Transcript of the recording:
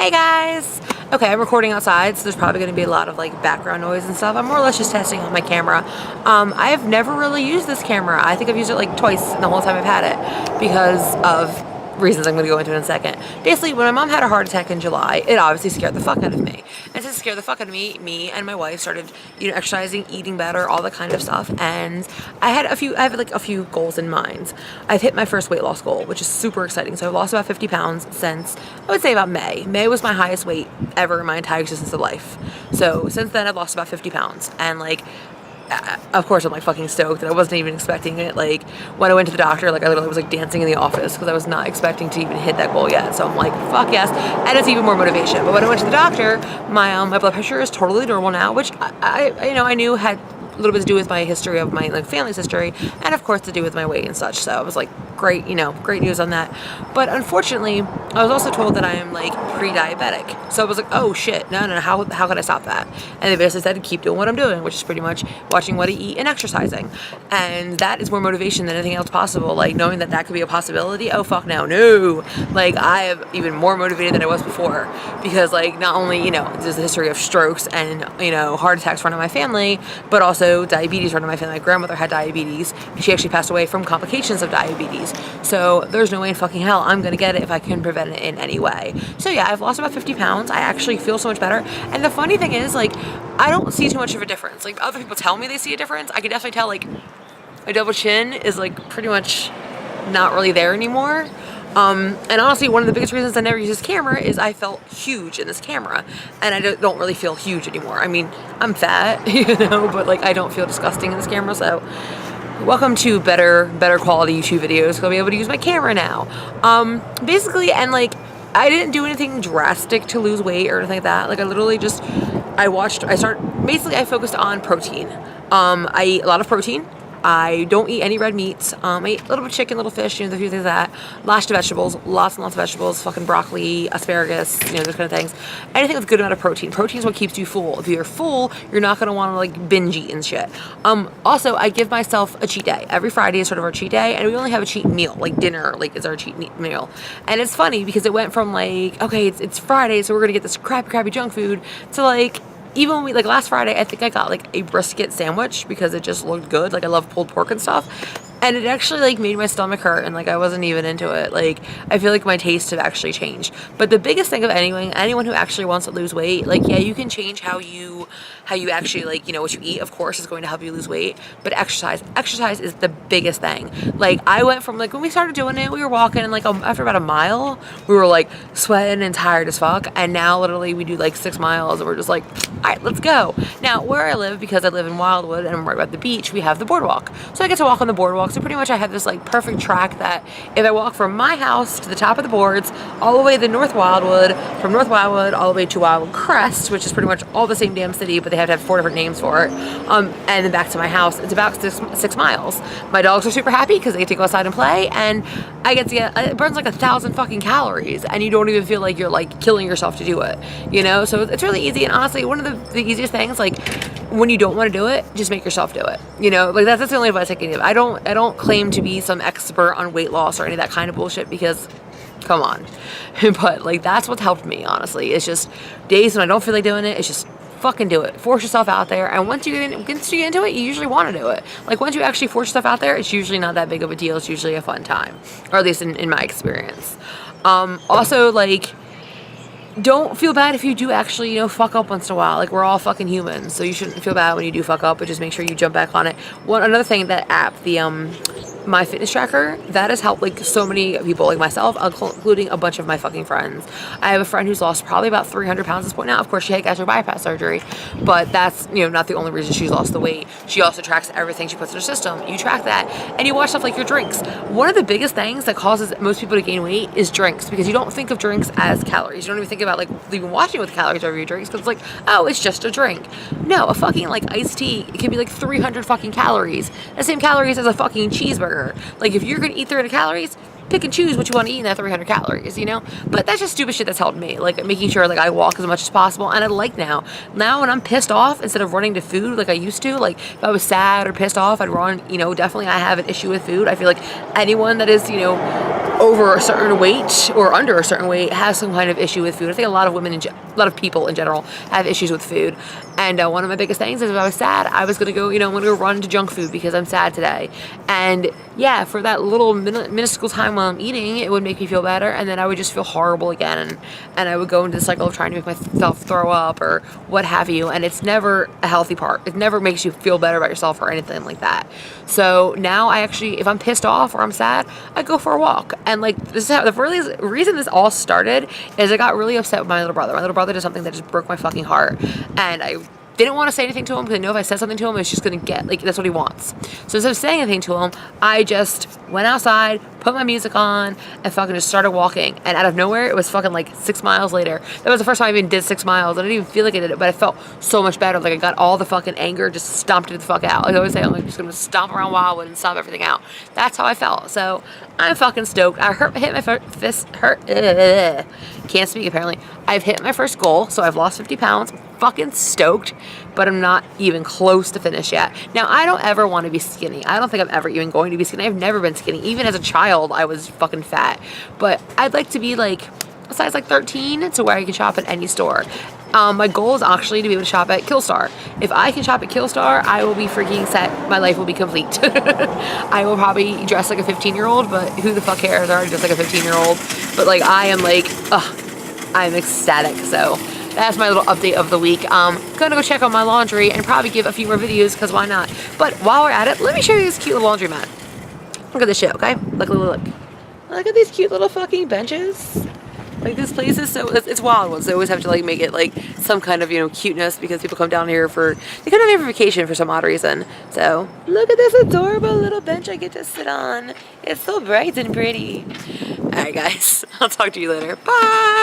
Hey guys! Okay, I'm recording outside, so there's probably going to be a lot of like background noise and stuff. I'm more or less just testing out my camera. I have never really used this camera. I think I've used it like twice in the whole time I've had it because of reasons I'm going to go into in a second. Basically, when my mom had a heart attack in July, it obviously scared the fuck out of me. And since it scared the fuck out of me and my wife started, exercising, eating better, all that kind of stuff. And I have a few goals in mind. I've hit my first weight loss goal, which is super exciting. So I've lost about 50 pounds since, I would say about May. May was my highest weight ever in my entire existence of life. So since then, I've lost about 50 pounds. And of course I'm like fucking stoked, and I wasn't even expecting it. Like when I went to the doctor, like I literally was like dancing in the office because I was not expecting to even hit that goal yet. So I'm like, fuck yes, and it's even more motivation. But when I went to the doctor, my blood pressure is totally normal now, which I knew had a little bit to do with my history of my family's history, and of course to do with my weight and such. So I was like, great, great news on that. But unfortunately, I was also told that I am like pre-diabetic. So I was like, oh shit, no, how can I stop that? And they basically said, keep doing what I'm doing, which is pretty much watching what I eat and exercising. And that is more motivation than anything else possible. Like knowing that could be a possibility. Oh fuck no. Like I am even more motivated than I was before, because like not only, there's a history of strokes and, heart attacks running in my family, but also diabetes running in my family. My grandmother had diabetes, and she actually passed away from complications of diabetes. So there's no way in fucking hell I'm gonna get it if I can prevent it in any way. So yeah, I've lost about 50 pounds. I actually feel so much better. And the funny thing is, like, I don't see too much of a difference. Like other people tell me they see a difference. I can definitely tell, like, my double chin is like pretty much not really there anymore. And honestly, one of the biggest reasons I never use this camera is I felt huge in this camera, and I don't really feel huge anymore. I mean, I'm fat, but like I don't feel disgusting in this camera. So welcome to better quality YouTube videos, because I'll be able to use my camera now. Basically, and like I didn't do anything drastic to lose weight or anything like that. Like I literally just, I focused on protein. I eat a lot of protein. I don't eat any red meats. I eat a little bit of chicken, little fish, the few things like that. Lots of vegetables, lots and lots of vegetables, fucking broccoli, asparagus, those kind of things. Anything with a good amount of protein. Protein is what keeps you full. If you're full, you're not gonna want to like binge eat and shit. Also, I give myself a cheat day. Every Friday is sort of our cheat day, and we only have a cheat meal, like dinner, like is our cheat meal. And it's funny because it went from like, okay, it's Friday, so we're gonna get this crappy junk food, to like, even when we, like last Friday, I think I got like a brisket sandwich because it just looked good. Like I love pulled pork and stuff. And it actually like made my stomach hurt, and like I wasn't even into it. Like I feel like my tastes have actually changed. But the biggest thing of anyone who actually wants to lose weight, like yeah, you can change how you actually like, what you eat, of course, is going to help you lose weight. But exercise is the biggest thing. Like I went from like when we started doing it, we were walking, and like after about a mile, we were like sweating and tired as fuck. And now literally we do like 6 miles, and we're just like, all right, let's go. Now where I live, because I live in Wildwood and I'm right by the beach, we have the boardwalk. So I get to walk on the boardwalk. So pretty much I have this like perfect track that if I walk from my house to the top of the boards, all the way to North Wildwood, from North Wildwood all the way to Wildwood Crest, which is pretty much all the same damn city, but they have to have 4 different names for it, and then back to my house, it's about 6 miles. My dogs are super happy because they get to go outside and play, and I get to it burns like 1,000 fucking calories, and you don't even feel like you're like killing yourself to do it, so it's really easy. And honestly, one of the easiest things, like when you don't want to do it, just make yourself do it. Like that's the only advice I can give. I don't claim to be some expert on weight loss or any of that kind of bullshit, because come on. But like that's what's helped me, honestly. It's just days when I don't feel like doing it, it's just fucking do it. Force yourself out there, and once you get into it, you usually want to do it. Like once you actually force yourself out there, it's usually not that big of a deal. It's usually a fun time, or at least in my experience. Also, like, don't feel bad if you do actually, fuck up once in a while. Like, we're all fucking humans, so you shouldn't feel bad when you do fuck up, but just make sure you jump back on it. Another thing, that app, the My Fitness Tracker, that has helped like so many people, like myself, including a bunch of my fucking friends. I have a friend who's lost probably about 300 pounds at this point now. Of course, she had gastric bypass surgery, but that's, not the only reason she's lost the weight. She also tracks everything she puts in her system. You track that, and you watch stuff like your drinks. One of the biggest things that causes most people to gain weight is drinks, because you don't think of drinks as calories. You don't even think about like even watching with calories over your drinks, because it's like, oh, it's just a drink. No, a fucking like iced tea, it can be like 300 fucking calories. The same calories as a fucking cheeseburger. Like if you're gonna eat 300 calories, pick and choose what you want to eat in that 300 calories, But that's just stupid shit that's helped me. Like making sure like I walk as much as possible. And I like now when I'm pissed off, instead of running to food like I used to, like if I was sad or pissed off, I'd run, definitely I have an issue with food. I feel like anyone that is, over a certain weight or under a certain weight has some kind of issue with food. I think a lot of women, a lot of people in general have issues with food. And one of my biggest things is if I was sad, I was going to go, I'm going to go run to junk food because I'm sad today. And yeah, for that little minuscule time while I'm eating, it would make me feel better. And then I would just feel horrible again. And I would go into the cycle of trying to make myself throw up or what have you. And it's never a healthy part. It never makes you feel better about yourself or anything like that. So now I actually, if I'm pissed off or I'm sad, I go for a walk. And like, this is how, the reason this all started is I got really upset with my little brother. My little brother did something that just broke my fucking heart. And I didn't want to say anything to him because I know if I said something to him, it's just going to get, like, that's what he wants. So instead of saying anything to him, I just went outside, put my music on, and fucking just started walking. And out of nowhere, it was fucking like 6 miles later. That was the first time I even did 6 miles. I didn't even feel like I did it, but I felt so much better. Like I got all the fucking anger, just stomped it the fuck out. Like I always say, I'm like just going to stomp around Wildwood and stomp everything out. That's how I felt. So I'm fucking stoked. I hit my fist, can't speak apparently. I've hit my first goal, so I've lost 50 pounds. Fucking stoked, but I'm not even close to finish yet. Now, I don't ever want to be skinny. I don't think I'm ever even going to be skinny. I've never been skinny. Even as a child, I was fucking fat. But I'd like to be like a size like 13 to where I can shop at any store. My goal is actually to be able to shop at Killstar. If I can shop at Killstar, I will be freaking set. My life will be complete. I will probably dress like a 15-year-old, but who the fuck cares? I already dress like a 15-year-old. But like, I am like, I'm ecstatic. So that's my little update of the week. Gonna go check on my laundry and probably give a few more videos because why not? But while we're at it, let me show you this cute little laundromat. Look at this shit, okay? Look. Look at these cute little fucking benches. Like this place is so, it's Wildwood, so they always have to like make it like some kind of, cuteness because people come down here they come down here for vacation for some odd reason. So look at this adorable little bench I get to sit on. It's so bright and pretty. Alright guys, I'll talk to you later. Bye!